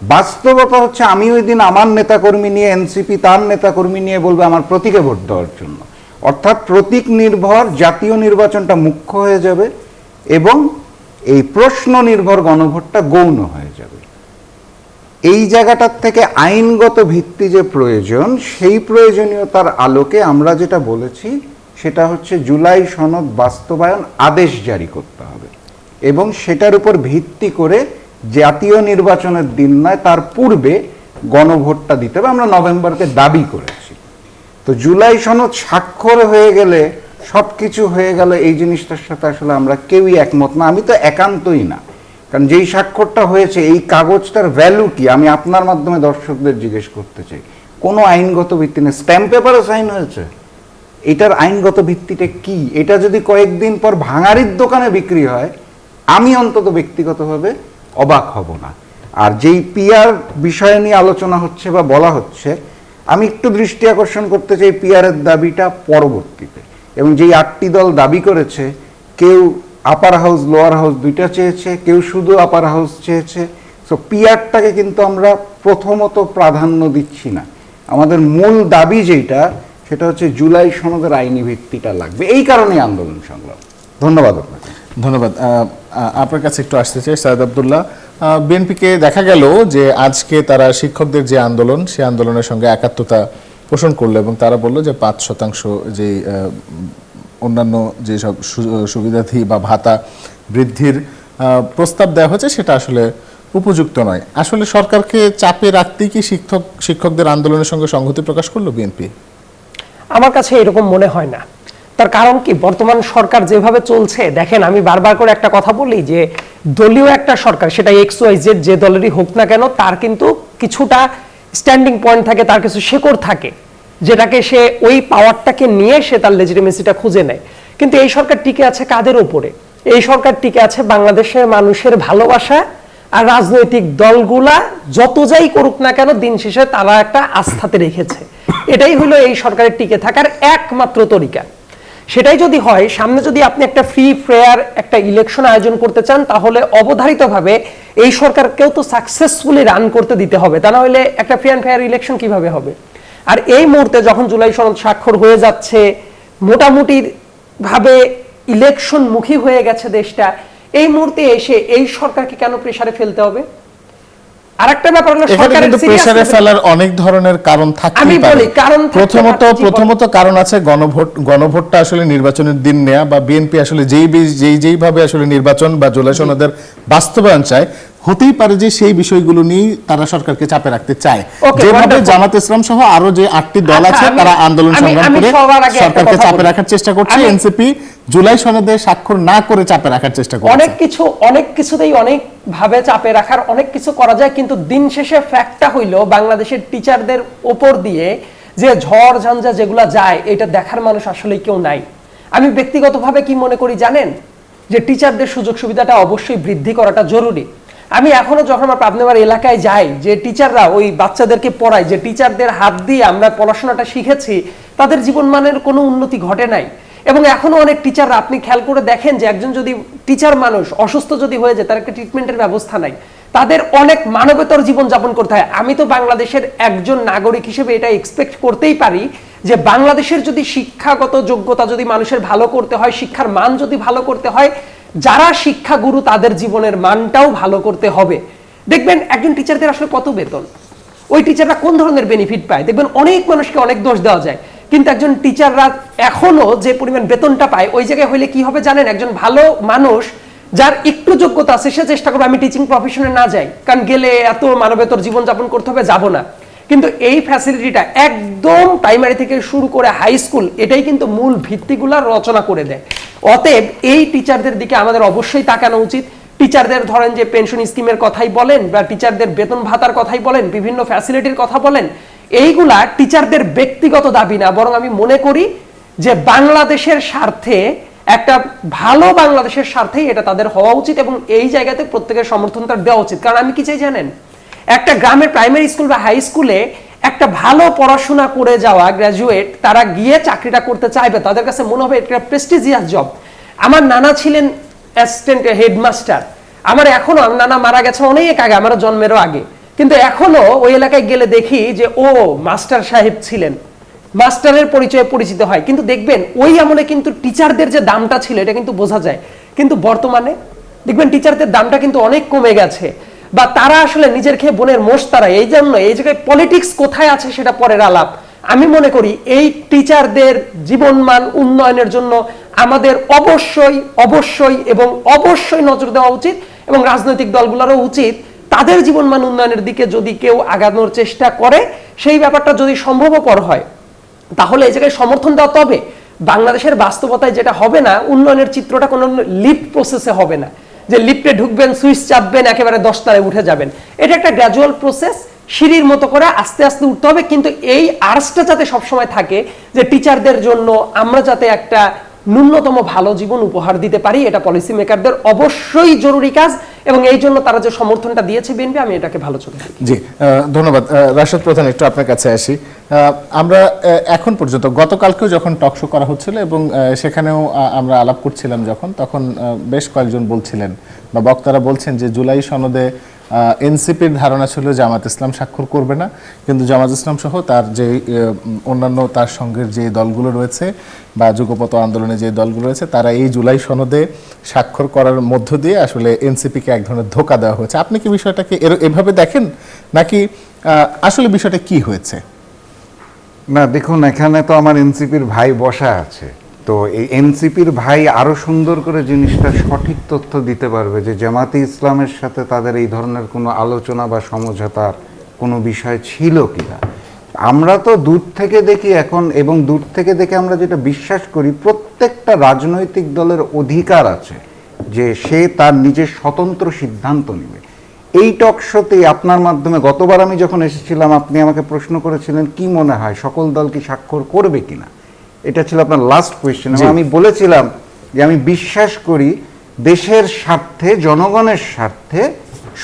বাস্তবতা হচ্ছে আমি ওই দিন আমার নেতাকর্মী নিয়ে, এনসিপি তার নেতাকর্মী নিয়ে বলবে আমার প্রতীকে ভোট দেওয়ার জন্য। অর্থাৎ প্রতীক নির্ভর জাতীয় নির্বাচনটা মুখ্য হয়ে যাবে এবং এই প্রশ্ন নির্ভর গণভোটটা গৌণ হয়ে যাবে। এই জায়গাটার থেকে আইনগত ভিত্তি যে প্রয়োজন, সেই প্রয়োজনীয়তার আলোকে আমরা যেটা বলেছি সেটা হচ্ছে জুলাই সনদ বাস্তবায়ন আদেশ জারি করতে হবে এবং সেটার উপর ভিত্তি করে জাতীয় নির্বাচনের দিন নয় তার পূর্বে গণভোটটা দিতে হবে। আমরা নভেম্বরকে দাবি করেছি। তো জুলাই সনদ স্বাক্ষর হয়ে গেলে সব কিছু হয়ে গেল, এই জিনিসটার সাথে আসলে আমরা কেউই একমত না। আমি তো একান্তই না, কারণ যেই স্বাক্ষরটা হয়েছে এই কাগজটার ভ্যালু কি আমি আপনার মাধ্যমে দর্শকদের জিজ্ঞেস করতে চাই। কোনো আইনগত ভিত্তি নেই। স্ট্যাম্প পেপারে সাইন হয়েছে, এটার আইনগত ভিত্তিটা কি? এটা যদি কয়েকদিন পর ভাঙারির দোকানে বিক্রি হয়, আমি অন্তত ব্যক্তিগতভাবে অবাক হব না। আর যেই পিআর বিষয় নিয়ে আলোচনা হচ্ছে বা বলা হচ্ছে, আমি একটু দৃষ্টি আকর্ষণ করতে চাই পিআরের দাবিটা পরবর্তীতে, এবং যেই 8টি দল দাবি করেছে, কেউ আপার হাউস লোয়ার হাউস দুইটা চেয়েছে, কেউ শুধু আপার হাউস চেয়েছে। সো পিআরটাকে কিন্তু আমরা প্রথমত প্রাধান্য দিচ্ছি না। আমাদের মূল দাবি যেটা, সেটা হচ্ছে জুলাই সনদের আইনি ভিত্তিটা লাগবে। এই কারণেই আন্দোলন সংগ্রাম। ধন্যবাদ আপনাকে। ধন্যবাদ। আপনার কাছে একটু আসতে চাই সাইদ আব্দুল্লাহ। বিএনপিকে দেখা গেল যে আজকে তারা শিক্ষকদের যে আন্দোলন, সেই আন্দোলনের সঙ্গে একাত্মতা পোষণ করলো এবং তারা বলল যে 5% যে অন্যান্য যেসব সুবিধাধি বা ভাতা বৃদ্ধির প্রস্তাব দেওয়া হয়েছে সেটা আসলে উপযুক্ত নয়। আসলে সরকারকে চাপে রাখতেই কি শিক্ষকদের আন্দোলনের সঙ্গে সংহতি প্রকাশ করলো বিএনপি? আমার কাছে এরকম মনে হয় না। তার কারণ কি, বর্তমান সরকার যেভাবে চলছে, দেখেন আমি বারবার করে একটা কথা বলি যে দলীয় একটা সরকার, সেটা XYZ যে দলেরই হোক না কেন, তার কিন্তু কিছুটা স্ট্যান্ডিং পয়েন্ট থাকে, তার কিছু শেকড় থাকে, যেটাকে সে ওই পাওয়ারটাকে নিয়ে সে তার লেজিটিমেসিটা খুঁজে নেয়। কিন্তু এই সরকার টিকে আছে কাদের উপরে? এই সরকার টিকে আছে বাংলাদেশের মানুষের ভালোবাসা, আর রাজনৈতিক দলগুলা যত যাই করুক না কেন, দিন শেষে তারা একটা আস্থাতে রেখেছে। এটাই হলো এই সরকারের টিকে থাকার একমাত্র তরিকা। সেটাই যদি হয়, সামনে যদি আপনি একটা ফ্রি ফেয়ার একটা ইলেকশন আয়োজন করতে চান, তাহলে অবধারিতভাবে এই সরকারকেও তো সাকসেসফুলি রান করতে দিতে হবে, তা না হলে একটা ফ্রি অ্যান্ড ফেয়ার ইলেকশন কিভাবে হবে? আর এই মুহূর্তে যখন জুলাই সনদ স্বাক্ষর হয়ে যাচ্ছে, মোটামুটি ভাবে ইলেকশন মুখী হয়ে গেছে দেশটা, এই মুহূর্তে এসে এই সরকারকে কেন প্রেসারে ফেলতে হবে? আরেকটা ব্যাপার হলো সরকারের প্রেসারে ফেলার অনেক ধরনের কারণ থাকতেই পারে। প্রথমত কারণ আছে গণভোটটা আসলে নির্বাচনের দিন নেয়া, বা বিএনপি আসলে যেই ভাবে আসলে নির্বাচন বা জুলাই সনদের বাস্তবায়ন চায়, হতেই পারে যে সেই বিষয়গুলো নিয়ে তারা সরকারকে চাপে রাখতে চায়। যেভাবে জামাত ইসলাম সহ আরো যে 8টি দল আছে তারা আন্দোলন সংগ্রাম করে সরকারকে চাপে রাখার চেষ্টা করছে, এনসিপি জুলাই সনদে স্বাক্ষর না করে চাপে রাখার চেষ্টা করছে। অনেক কিছুতেই অনেক ভাবে চাপে রাখার অনেক কিছু করা যায়, কিন্তু দিন শেষে ফ্যাক্টটা হইলো বাংলাদেশের টিচারদের উপর দিয়ে যে ঝড় ঝঞ্ঝা যেগুলা যায়, এটা দেখার মানুষ আসলে কেউ নাই। আমি ব্যক্তিগতভাবে কি মনে করি জানেন, যে টিচারদের সুযোগ সুবিধাটা অবশ্যই বৃদ্ধি করাটা জরুরি। আমি এখনো যখন আমার পাবনার এলাকায় যাই, যে টিচাররা ওই বাচ্চাদেরকে পড়ায়, যে টিচারদের হাত দিয়ে আমরা পড়াশোনাটা শিখেছি, তাদের জীবনমানের কোনো উন্নতি ঘটে নাই। এবং এখনো অনেক টিচাররা, আপনি খেয়াল করে দেখেন যে একজন যদি টিচার মানুষ অসুস্থ যদি হয়ে যায়, তার একটা ট্রিটমেন্টের ব্যবস্থা নাই, তাদের অনেক মানবেতর জীবন যাপন করতে হয়। আমি তো বাংলাদেশের একজন নাগরিক হিসেবে এটা এক্সপেক্ট করতেই পারি যে বাংলাদেশের যদি শিক্ষাগত যোগ্যতা যদি মানুষের ভালো করতে হয়, শিক্ষার মান যদি ভালো করতে হয়, যারা শিক্ষাগুরু তাদের জীবনের মানটাও ভালো করতে হবে। দেখবেন একজন টিচারদের আসলে কত বেতন, ওই টিচাররা কোন ধরনের বেনিফিট পায়, দেখবেন অনেক মানুষকে অনেক দোষ দেওয়া যায়, কিন্তু একজন টিচাররা এখনো যে পরিমাণ বেতনটা পায়, ওই জায়গায় হইলে কি হবে জানেন? একজন ভালো মানুষ যার একটু যোগ্যতা আছে, সে চেষ্টা করবে আমি টিচিং প্রফেশনে না যাই, কারণ গেলে এত মানবেতর জীবনযাপন করতে হবে, যাব না। কিন্তু এই ফ্যাসিলিটিটা একদম প্রাইমারি থেকে শুরু করে হাই স্কুল, এটাই কিন্তু মূল ভিত্তিগুলো রচনা করে দেয়। অতএব এই টিচারদের দিকে আমাদের অবশ্যই তাকানো উচিত। টিচারদের ধরেন যে পেনশন স্কিমের কথাই বলেন, বা টিচারদের বেতন ভাতার কথাই বলেন, বিভিন্ন ফ্যাসিলিটির কথা বলেন, এইগুলা টিচারদের ব্যক্তিগত দাবি না, বরং আমি মনে করি যে বাংলাদেশের স্বার্থে, একটা ভালো বাংলাদেশের স্বার্থেই এটা তাদের হওয়া উচিত, এবং এই জায়গাতে প্রত্যেকের সমর্থন তার দেওয়া উচিত। কারণ আমি কি চাই জানেন? একটা গ্রামের প্রাইমারি স্কুল বা হাই স্কুলে একটা ভালো পড়াশোনা করে যাওয়া গ্র্যাজুয়েট, তারা গিয়ে চাকরিটা করতে চাইবে, তাদের কাছে মনে হবে এটা প্রেস্টিজিয়াস জব। আমার নানা ছিলেন অ্যাসিস্ট্যান্ট হেডমাস্টার, আমার এখনো, আমার নানা মারা গেছে অনেক আগে, আমার জন্মেরও আগে, কিন্তু এখনো ওই এলাকায় গেলে দেখি যে ও মাস্টার সাহেব ছিলেন, মাস্টারের পরিচয়ে পরিচিত হয়। কিন্তু দেখবেন ওই আমলে কিন্তু টিচারদের যে দামটা ছিল এটা কিন্তু বোঝা যায়, কিন্তু বর্তমানে দেখবেন টিচারদের দামটা কিন্তু অনেক কমে গেছে, বা তারা আসলে নিজের খেয়ে বোনের মোষ তারা। এই জন্য এই জায়গায় পলিটিক্স কোথায় আছে সেটা পরের আলাপ। আমি মনে করি এই টিচারদের জীবনমান উন্নয়নের জন্য আমাদের অবশ্যই অবশ্যই এবং অবশ্যই নজর দেওয়া উচিত, এবং রাজনৈতিক দলগুলোরও উচিত তাদের জীবনমান উন্নয়নের দিকে যদি কেউ আগানোর চেষ্টা করে, সেই ব্যাপারটা যদি সম্ভবপর হয়, তাহলে এই জায়গায় সমর্থন দেওয়া। তবে বাংলাদেশের বাস্তবতায় যেটা হবে না, উন্নয়নের চিত্রটা কোনো লিফট প্রসেসে হবে না, যে লিফটে ঢুকবেন, সুইচ চাপবেন, একেবারে 10 তলায় উঠে যাবেন। এটা একটা গ্র্যাজুয়াল প্রসেস, সিঁড়ির মতো করে আস্তে আস্তে উঠতে হবে, কিন্তু এই আর্সটা যাতে সবসময় থাকে যে টিচারদের জন্য আমরা যাতে একটা ন্যূনতম ভালো জীবন উপহার দিতে পারি, এটা পলিসি মেকারদের অবশ্যই জরুরি কাজ, এবং এই জন্য তারা যে সমর্থনটা দিয়েছে বিএনপি, আমি এটাকে ভালো চোখে দেখি। জি, ধন্যবাদ। রাশেদ প্রধান, একটু আপনার কাছে আসি। আমরা এখন পর্যন্ত, গতকালকেও যখন টক শো করা হচ্ছিল এবং সেখানেও আমরা আলাপ করছিলাম যখন, তখন বেশ কয়েকজন বলছিলেন বা বক্তারা বলছেন যে জুলাই সনদে এনসিপির ধারণা ছিল জামাত ইসলাম স্বাক্ষর করবে না, কিন্তু জামাত ইসলাম সহ তার যে অন্যান্য তার সঙ্গের যে দলগুলো রয়েছে বা যুগপৎ আন্দোলনে যে দলগুলো রয়েছে, তারা এই জুলাই সনদে স্বাক্ষর করার মধ্য দিয়ে আসলে এনসিপিকে এক ধরনের ধোঁকা দেওয়া হয়েছে। আপনি কি বিষয়টাকে এভাবে দেখেন, নাকি আসলে বিষয়টা কি হয়েছে? না, দেখুন, এখানে তো আমার এনসিপির ভাই বসা আছে, তো এই এনসিপির ভাই আরো সুন্দর করে জিনিসটা সঠিক তথ্য দিতে পারবে যে জামাতে ইসলামের সাথে তাদের এই ধরনের কোনো আলোচনা বা সমঝোতার কোনো বিষয় ছিল কিনা। আমরা তো দূর থেকে দেখি এখন, এবং দূর থেকে দেখে আমরা যেটা বিশ্বাস করি, প্রত্যেকটা রাজনৈতিক দলের অধিকার আছে যে সে তার নিজের স্বতন্ত্র সিদ্ধান্ত নেবে। এই টক শোতে আপনার মাধ্যমে গতবার আমি যখন এসেছিলাম, আপনি আমাকে প্রশ্ন করেছিলেন কি মনে হয় সকল দল কি স্বাক্ষর করবে কিনা, এটা ছিল আপনার লাস্ট কোয়েশ্চেন। এবং আমি বলেছিলাম যে আমি বিশ্বাস করি দেশের স্বার্থে, জনগণের স্বার্থে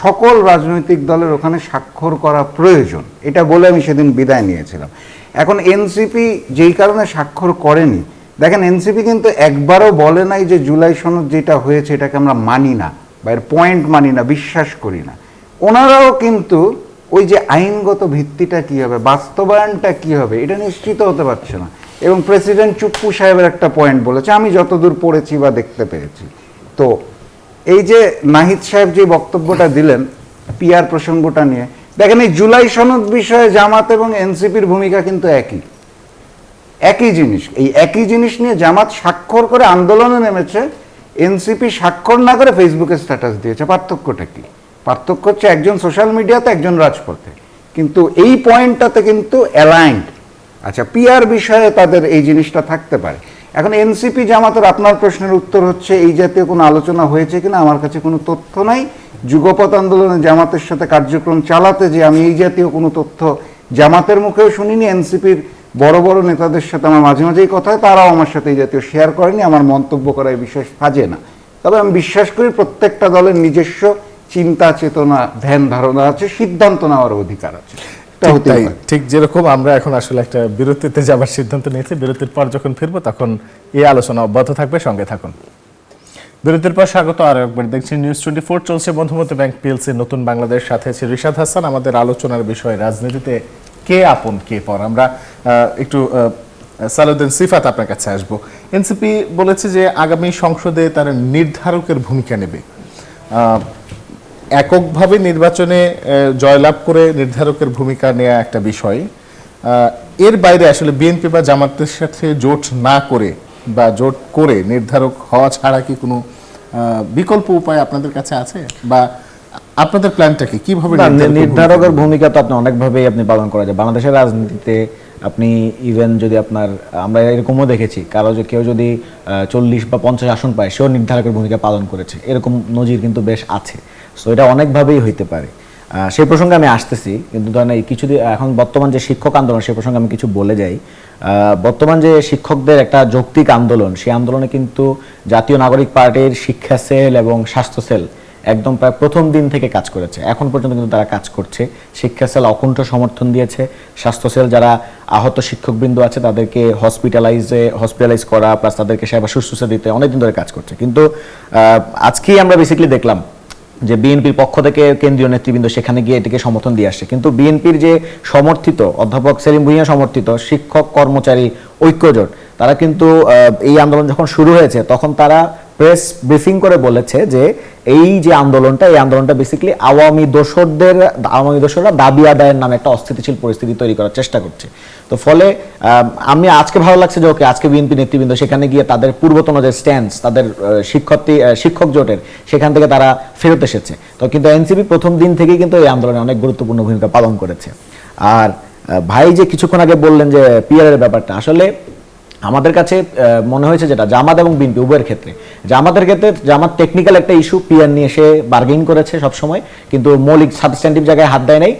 সকল রাজনৈতিক দলের ওখানে স্বাক্ষর করা প্রয়োজন, এটা বলে আমি সেদিন বিদায় নিয়েছিলাম। এখন এনসিপি যেই কারণে স্বাক্ষর করেনি, দেখেন এনসিপি কিন্তু একবারও বলে নাই যে জুলাই সনদ যেটা হয়েছে এটাকে আমরা মানি না বা এর পয়েন্ট মানি না, বিশ্বাস করি না। ওনারাও কিন্তু ওই যে আইনগত ভিত্তিটা কি হবে, বাস্তবায়নটা কি হবে, এটা নিশ্চিত হতে পারছে না। এবং প্রেসিডেন্ট চুপ্পু সাহেবের একটা পয়েন্ট বলেছে, আমি যতদূর পড়েছি বা দেখতে পেয়েছি। তো এই যে নাহিদ সাহেব যে বক্তব্যটা দিলেন পিআর প্রসঙ্গটা নিয়ে, দেখেন এই জুলাই সনদ বিষয়ে জামাত এবং এনসিপির ভূমিকা কিন্তু একই জিনিস। এই একই জিনিস নিয়ে জামাত স্বাক্ষর করে আন্দোলনে নেমেছে, এনসিপি স্বাক্ষর না করে ফেসবুকে স্ট্যাটাস দিয়েছে। পার্থক্যটা কি? পার্থক্য হচ্ছে একজন সোশ্যাল মিডিয়াতে, একজন রাজপথে, কিন্তু এই পয়েন্টটাতে কিন্তু অ্যালাইন্ড। আচ্ছা, পিআর বিষয়ে তাদের এই জিনিসটা থাকতে পারে। এখন এনসিপি জামাতের, আপনার প্রশ্নের উত্তর হচ্ছে এই জাতীয় কোনো আলোচনা হয়েছে কিনা আমার কাছে কোনো তথ্য নাই। যুগপৎ আন্দোলনে জামাতের সাথে কার্যক্রম চালাতে যে আমি এই জাতীয় কোনো তথ্য জামাতের মুখেও শুনিনি, এনসিপির বড় বড় নেতাদের সাথে আমার মাঝে মাঝেই কথা হয়, তারাও আমার সাথে এই জাতীয় শেয়ার করেনি। আমার মন্তব্য করা এই বিষয়ে সাজে না। তবে আমি বিশ্বাস করি প্রত্যেকটা দলের নিজস্ব চিন্তা চেতনা, ধ্যান ধারণা আছে, সিদ্ধান্ত নেওয়ার অধিকার আছে। ঠিক যেরকম আমরা এখন আসলে একটা বিরতিতে যাবার সিদ্ধান্ত নিয়েছি, বিরতির পর যখন ফিরবো তখন এই আলোচনা অব্যাহত থাকবে, সঙ্গে থাকুন। বিরতির পর স্বাগত আরো একবার, দেখছেন নিউজ 24 চলছে বন্ধুমতি ব্যাংক পিএলসি নতুন বাংলাদেশ, সাথে আছে রিশাদ হাসান। আমাদের আলোচনার বিষয় রাজনীতিতে কে আপন কে পর। আমরা একটু সালাউদ্দিন সিফাত আপনার কাছে আসবো। এনসিপি বলেছে যে আগামী সংসদে তারা নির্ধারকের ভূমিকা নেবে, এককভাবে নির্বাচনে জয়লাভ করে নির্ধারকের ভূমিকা নেওয়া একটা বিষয়। এর বাইরে আসলে বিএনপি বা জামাতের সাথে জোট না করে বা জোট করে নির্ধারক হওয়া ছাড়া কি কোনো বিকল্প উপায় আপনাদের কাছে আছে, বা আপনাদের প্ল্যানটা কি, কিভাবে নির্ধারকের ভূমিকা? তো আপনি অনেকভাবেই আপনি পালন করা যায় বাংলাদেশের রাজনীতিতে। আপনি ইভেন যদি আমরা এরকমও দেখেছি, কেউ যদি 40 বা 50 আসন পায়, সেও নির্ধারকের ভূমিকা পালন করেছে, এরকম নজির কিন্তু বেশ আছে। সো এটা অনেকভাবেই হইতে পারে। সেই প্রসঙ্গে আমি আসতেছি, কিন্তু ধরেন এই কিছুদিন এখন বর্তমান যে শিক্ষক আন্দোলন, সেই প্রসঙ্গে আমি কিছু বলে যাই। বর্তমান যে শিক্ষকদের একটা যৌক্তিক আন্দোলন, সেই আন্দোলনে কিন্তু জাতীয় নাগরিক পার্টির শিক্ষা সেল এবং স্বাস্থ্য সেল একদম প্রায় প্রথম দিন থেকে কাজ করেছে, এখন পর্যন্ত কিন্তু তারা কাজ করছে। শিক্ষা সেল অকুণ্ঠ সমর্থন দিয়েছে, স্বাস্থ্য সেল যারা আহত শিক্ষকবৃন্দ আছে তাদেরকে হসপিটালাইজ করা, প্লাস তাদেরকে সেবা শুশ্রূষা দিতে অনেকদিন ধরে কাজ করছে। কিন্তু আজকেই আমরা বেসিক্যালি দেখলাম যে বিএনপির পক্ষ থেকে কেন্দ্রীয় নেতৃবৃন্দ সেখানে গিয়ে এটিকে সমর্থন দিয়ে আসছে। কিন্তু বিএনপির যে সমর্থিত অধ্যাপক সেলিম ভুঁইয়া সমর্থিত শিক্ষক কর্মচারী ঐক্যজোট, তারা কিন্তু এই আন্দোলন যখন শুরু হয়েছে তখন তারা প্রেস ব্রিফিং করে বলেছে যে এই যে আন্দোলনটা বেসিক্যালি আওয়ামী দোসররা দাবি আদায়ের নামে একটা অস্থিতিশীল পরিস্থিতি তৈরি করার চেষ্টা করছে। তো ফলে আমি আজকে ভালো লাগছে যে ওকে আজকে বিএনপি নেতৃবৃন্দ সেখানে গিয়ে তাদের পূর্বতন যে স্ট্যান্স, তাদের শিক্ষক জোটের, সেখান থেকে তারা ফেরত এসেছে। তো কিন্তু এনসিপি প্রথম দিন থেকেই কিন্তু এই আন্দোলনে অনেক গুরুত্বপূর্ণ ভূমিকা পালন করেছে। আর ভাই যে কিছুক্ষণ আগে বললেন যে পিআর এর ব্যাপারটা, আসলে আমাদের কাছে মনে হয়েছে যেটা জামাত এবং বিএনপি উভয়ের ক্ষেত্রে, জামাতের ক্ষেত্রে জামাত টেকনিক্যাল একটা ইস্যু পিআর নিয়ে সে বার্গেইন করেছে সবসময়, কিন্তু মৌলিক সাবস্ট্যান্টিভ জায়গায় হাত দেয় নাই।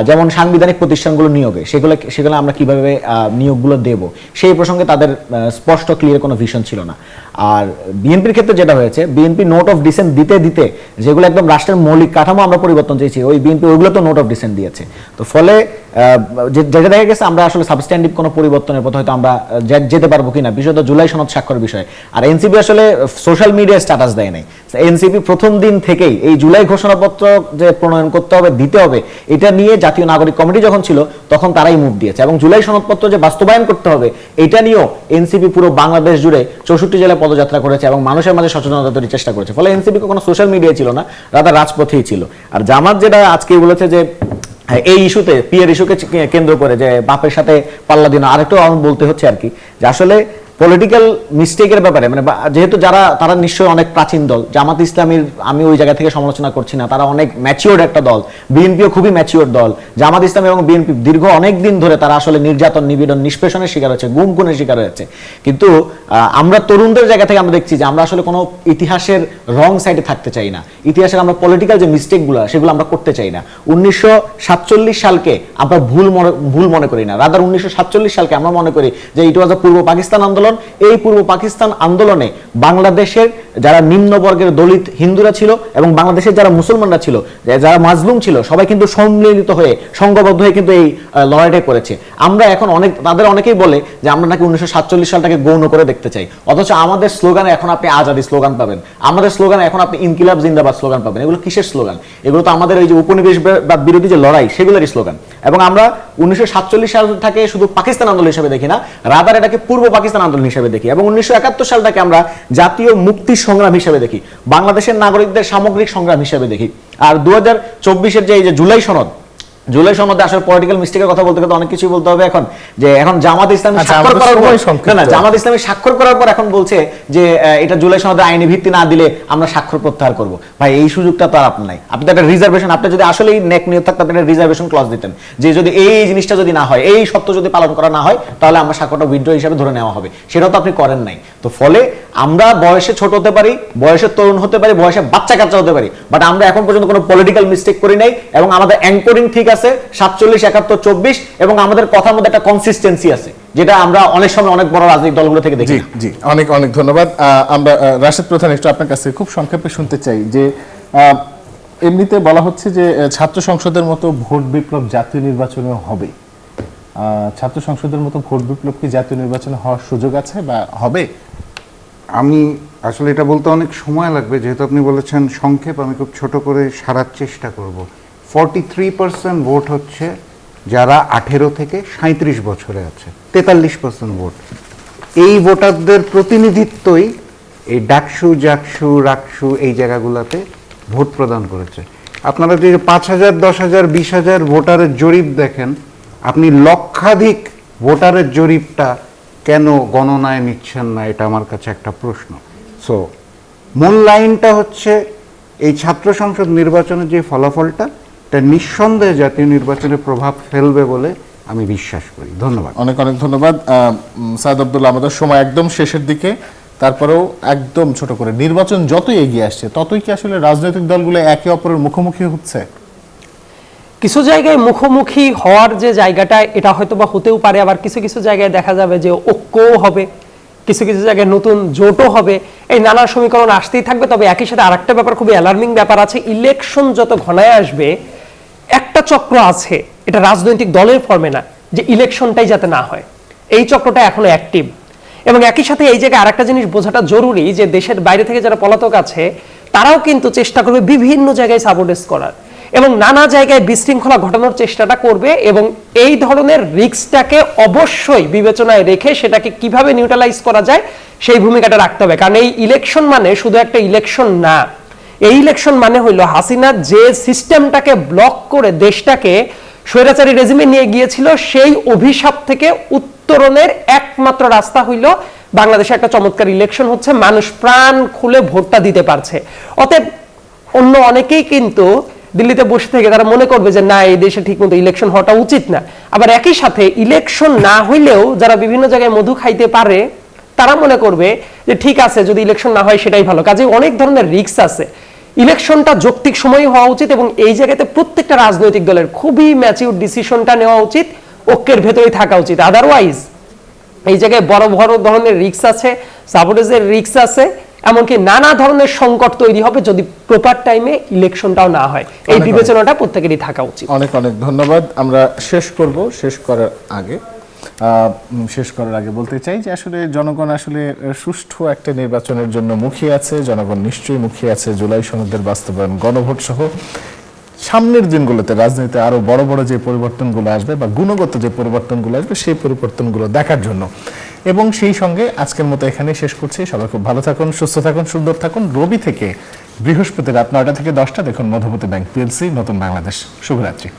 যেমন সাংবিধানিক প্রতিষ্ঠানগুলো নিয়োগে সেগুলো আমরা কিভাবে নিয়োগগুলো দেব সেই প্রসঙ্গে তাদের স্পষ্ট ক্লিয়ার কোনো ভিশন ছিল না। আর বিএনপির ক্ষেত্রে যেটা হয়েছে, বিএনপি নোট অফ ডিসেন্ট দিতে দিতে যেগুলো একদম রাষ্ট্রের মৌলিক কাঠামো আমরা পরিবর্তন চেয়েছি, ওই বিএনপি ওইগুলো তো নোট অফ ডিসেন্ট দিয়েছে। তো ফলে যেটা দেখা গেছে আমরা আসলে সাবস্ট্যান্টিভ কোনো পরিবর্তনের পথে হয়তো আমরা যেতে পারবো কিনা, বিশেষত জুলাই সনদ স্বাক্ষরের বিষয়ে। আর এনসিপি আসলে সোশ্যাল মিডিয়ায় স্ট্যাটাস দেয় নাই। এনসিপি প্রথম দিন থেকেই এই জুলাই ঘোষণাপত্র যে প্রণয়ন করতে হবে, দিতে হবে, এটা নিয়ে জাতীয় নাগরিক কমিটি যখন ছিল তখন তারাই মুভ দিয়েছে। এবং জুলাই সনদপত্র যে বাস্তবায়ন করতে হবে এটা নিয়েও এনসিপি পুরো বাংলাদেশ জুড়ে 64 জেলায় পদযাত্রা করেছে এবং মানুষের মাঝে সচেতনতা তৈরির চেষ্টা করেছে। ফলে এনসিপি কোনো সোশ্যাল মিডিয়ায় ছিল না, রাতার রাজপথেই ছিল। আর জামাত যেটা আজকে বলেছে যে এই ইস্যুতে, পিয়ার ইস্যুকে কেন্দ্র করে যে বাপের সাথে পাল্লা দিন, আরেকটু বলতে হচ্ছে আর কি, যে আসলে পলিটিক্যাল মিস্টেকের ব্যাপারে মানে যেহেতু তারা নিশ্চয়ই অনেক প্রাচীন দল, জামাত ইসলামীর আমি ওই জায়গা থেকে সমালোচনা করছি না, তারা অনেক ম্যাচিওর্ড একটা দল, বিএনপিও খুবই ম্যাচিওর্ড দল। জামাত ইসলাম এবং বিএনপি দীর্ঘ অনেক দিন ধরে তারা আসলে নির্যাতন, নিপীড়ন, নিষ্পেষণের শিকার হয়েছে, গুম খুনের শিকার হয়েছে। কিন্তু আমরা তরুণদের জায়গা থেকে আমরা দেখছি যে আমরা আসলে কোনো ইতিহাসের রং সাইডে থাকতে চাই না। ইতিহাসের আমরা পলিটিক্যাল যে মিস্টেকগুলো সেগুলো আমরা করতে চাই না। 1947 সালকে আমরা ভুল মনে করি না, রাদার 1947 সালকে আমরা মনে করি যে ইট ওয়াজ আ পূর্ব পাকিস্তান আন্দোলন। এই পূর্ব পাকিস্তান আন্দোলনে বাংলাদেশের যারা নিম্নবর্গের দলিত হিন্দুরা ছিল এবং বাংলাদেশের যারা মুসলমানরা ছিল, যারা মাজলুম ছিল, সবাই কিন্তু সম্মিলিত হয়ে, সংঘবদ্ধ হয়ে কিন্তু এই লড়াইটা করেছে। আমরা এখন তাদের অনেকেই বলে যে আমরা নাকি 1947 সালটাকে গৌণ করে দেখতে চাই, অথচ আমাদের স্লোগানে এখন আপনি আজাদি স্লোগান পাবেন, আমাদের স্লোগানে এখন আপনি ইনকিলাব জিন্দাবাদ স্লোগান পাবেন। এগুলো কিসের স্লোগান? এগুলো তো আমাদের ওই যে উপনিবেশবাদ বিরোধী যে লড়াই সেগুলোরই স্লোগান। এবং আমরা 1947 সালটাকে শুধু পাকিস্তান আন্দোলন হিসেবে দেখি না, রাদার এটাকে পূর্ব পাকিস্তান আন্দোলন হিসেবে দেখি। এবং 1971 সালটাকে আমরা জাতীয় মুক্তি সংগ্রাম হিসেবে দেখি, বাংলাদেশের নাগরিকদের সামগ্রিক সংগ্রাম হিসেবে দেখি। আর 2024-এর যে এই যে জুলাই সনদে আসলে পলিটিক্যাল মিস্টেকের কথা বলতে গেলে অনেক কিছুই বলতে হবে এখন। যে এখন জামাত ইসলামী স্বাক্ষর করার পর, জামাত ইসলামী স্বাক্ষর করার পর এখন বলছে যে এটা জুলাই সনদে আইনি ভিত্তি না দিলে আমরা স্বাক্ষর প্রত্যাহার করব। ভাই এই সুযোগটা তো আর আপনার নাই। আপনি তো একটা রিজার্ভেশন, আপনি যদি আসলে নেক নিয়ে থাকতেন আপনি একটা রিজার্ভেশন ক্লজ দিতেন যে যদি এই জিনিসটা যদি না হয়, এই সত্য যদি পালন করা না হয়, তাহলে আমরা স্বাক্ষরটা উইথড্র হিসেবে ধরে নেওয়া হবে। সেটাও তো আপনি করেন নাই। তো ফলে আমরা বয়সে ছোট হতে পারি, বয়সে তরুণ হতে পারি, বয়সে বাচ্চা কাচ্চা হতে পারি, বাট আমরা এখন পর্যন্ত কোনো পলিটিক্যাল মিস্টেক করি নাই। এবং আমাদের অ্যাঙ্করিং ঠিক আছে 47, 71, 24, এবং আমাদের কথার মধ্যে একটা কনসিস্টেন্সি আছে, যেটা আমরা অনেক সময় অনেক বড় রাজনৈতিক দলগুলো থেকে দেখি। জি, অনেক অনেক ধন্যবাদ। আমরা রাশেদ প্রধান একটু আপনার কাছে খুব সংক্ষেপে শুনতে চাই যে এমনিতে বলা হচ্ছে যে ছাত্র সংসদের মতো ভোট বিপ্লব জাতীয় নির্বাচনেও হবে। ছাত্র সংসদের মতো ভোট বিপ্লব কি জাতীয় নির্বাচনে হওয়ার সুযোগ আছে বা হবে? আমি আসলে এটা বলতে অনেক সময় লাগবে, যেহেতু আপনি বলেছেন সংক্ষেপ, আমি খুব ছোট করে সারার চেষ্টা করব। 43% ভোট হচ্ছে যারা 18 থেকে 37 বছরে আছে, 43% ভোট। এই ভোটারদের প্রতিনিধিত্বই এই ডাকসু, জাকসু, রাকসু এই জায়গাগুলোতে ভোট প্রদান করেছে। আপনারা যে 5,000, 10,000, 20,000 ভোটারের জরিপ দেখেন, আপনি লক্ষাধিক ভোটারের জরিপটা কেন গণনায় নিচ্ছেন না, এটা আমার কাছে একটা প্রশ্ন। সো মূল লাইনটা হচ্ছে এই ছাত্র সংসদ নির্বাচনের যে ফলাফলটা, এটা নিঃসন্দেহে জাতীয় নির্বাচনে প্রভাব ফেলবে বলে আমি বিশ্বাস করি। ধন্যবাদ। অনেক অনেক ধন্যবাদ সাইদ আব্দুল্লাহ। আমাদের সময় একদম শেষের দিকে, তারপরেও একদম ছোট করে, নির্বাচন যতই এগিয়ে আসছে ততই কি আসলে রাজনৈতিক দলগুলো একে অপরের মুখোমুখি হচ্ছে? কিছু জায়গায় মুখোমুখি হওয়ার যে জায়গাটা, এটা হয়তো বা হতেও পারে, আবার কিছু কিছু জায়গায় দেখা যাবে যে ঐক্যও হবে, কিছু কিছু জায়গায় নতুন জোটও হবে, এই নানা সমীকরণ আসতেই থাকবে। তবে একই সাথে আরেকটা ব্যাপার, খুবই অ্যালার্মিং ব্যাপার আছে, ইলেকশন যত ঘনায় আসবে একটা চক্র আছে, এটা রাজনৈতিক দলের ফর্মে না, যে ইলেকশনটাই যাতে না হয়, এই চক্রটা এখনো অ্যাক্টিভ। এবং একই সাথে এই জায়গায় আরেকটা জিনিস বোঝাটা জরুরি, যে দেশের বাইরে থেকে যারা পলাতক আছে তারাও কিন্তু চেষ্টা করবে বিভিন্ন জায়গায় সাবোটেজ করার এবং নানা জায়গায় বিশৃঙ্খলা ঘটানোর চেষ্টাটা করবে। এবং এই ধরনের রিস্কটাকে অবশ্যই বিবেচনায় রেখে সেটাকে কিভাবে নিউট্রালাইজ করা যায় সেই ভূমিকাটা রাখতে হবে। কারণ এই ইলেকশন মানে শুধু একটা ইলেকশন না, এই ইলেকশন মানে হইল হাসিনা যে সিস্টেমটাকে ব্লক করে দেশটাকে স্বৈরাচারী রেজিমে নিয়ে গিয়েছিল, সেই অভিশাপ থেকে উত্তরণের একমাত্র রাস্তা হইল বাংলাদেশে একটা চমৎকার ইলেকশন হচ্ছে, মানুষ প্রাণ খুলে ভোটটা দিতে পারছে। অতএব অন্য অনেকেই কিন্তু দিল্লিতে বসে থেকে তারা মনে করবে যে না, এই দেশে ঠিকমতো ইলেকশন হওয়াটা উচিত না। আবার একই সাথে ইলেকশন না হইলেও যারা বিভিন্ন জায়গায় মধু খাইতে পারে তারা মনে করবে যে ঠিক আছে, যদি ইলেকশন না হয় সেটাই ভালো। কাজে অনেক ধরনের রিস্ক আছে। ইলেকশনটা যৌক্তিক সময় হওয়া উচিত এবং এই জায়গাতে প্রত্যেকটা রাজনৈতিক দলের খুবই ম্যাচিউর ডিসিশনটা নেওয়া উচিত, ঐক্যের ভেতরেই থাকা উচিত। আদারওয়াইজ এই জায়গায় বড় বড় ধরনের রিস্ক আছে, সাবোটেজের রিস্ক আছে, এমনকি নানা ধরনের সংকট তৈরি হবে যদি প্রপার টাইমে ইলেকশনটাও না হয়। এই বিবেচনাটা প্রত্যেকেরই থাকা উচিত। অনেক অনেক ধন্যবাদ। আমরা শেষ করার আগে বলতে চাই যে আসলে জনগণ আসলে সুষ্ঠু একটা নির্বাচনের জন্য মুখিয়ে আছে। জনগণ নিশ্চয়ই মুখিয়ে আছে জুলাই সনদের বাস্তবায়ন, গণভোট সহ সামনের দিনগুলোতে রাজনীতিতে আরো বড় বড় যে পরিবর্তনগুলো আসবে বা গুণগত যে পরিবর্তনগুলো আসবে সেই পরিবর্তনগুলো দেখার জন্য। এবং সেই সঙ্গে আজকের মতো এখানেই শেষ করছি। সবাই খুব ভালো থাকুন, সুস্থ থাকুন, সুন্দর থাকুন। রবি থেকে বৃহস্পতি রাত 9টা থেকে 10টা দেখুন মধুমতি ব্যাংক PLC নতুন বাংলাদেশ। শুভরাত্রি।